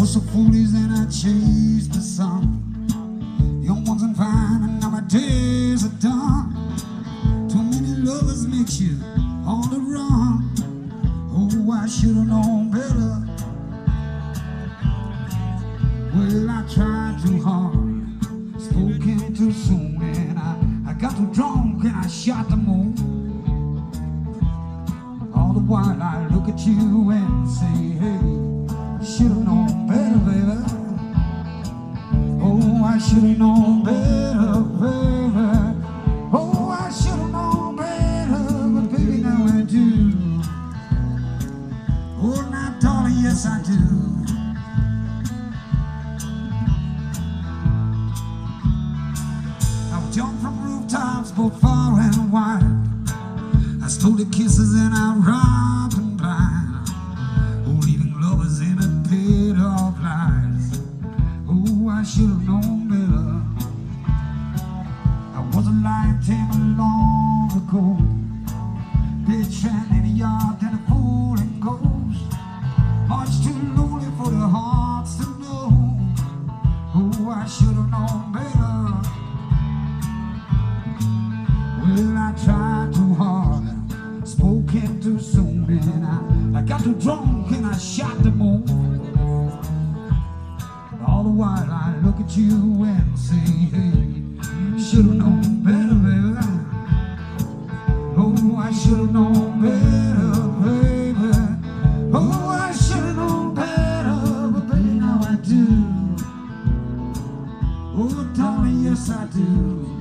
was so foolish and I chased the sun. Young ones and fine, and now my days are done. Too many lovers makes you on the run. Oh, I should've known better. Well, I tried too hard, spoken too soon, and I got too drunk and I shot the moon. All the while I look at you and say, hey, should've known better, baby. Oh, I should've known better, baby. Oh, I should've known better, but baby, now I do. Oh, now, darling, yes, I do. I've jumped from rooftops both far and wide. I stole the kisses and I robbed them blind. Oh, leaving lovers in a pit of lies. Oh, I should've known better. I was a lion tamer long ago, dead strand in a yard and a fooling ghost. Much too lonely for the hearts to know. Oh, I should've known better. Well, I tried too hard, spoken too soon, and I got too drunk and I shot the moon. All the while I look at you and say, hey, should've known better, baby. Oh, I should've known better, baby. Oh, I should've known better, but baby, now I do. Oh, darling, yes I do.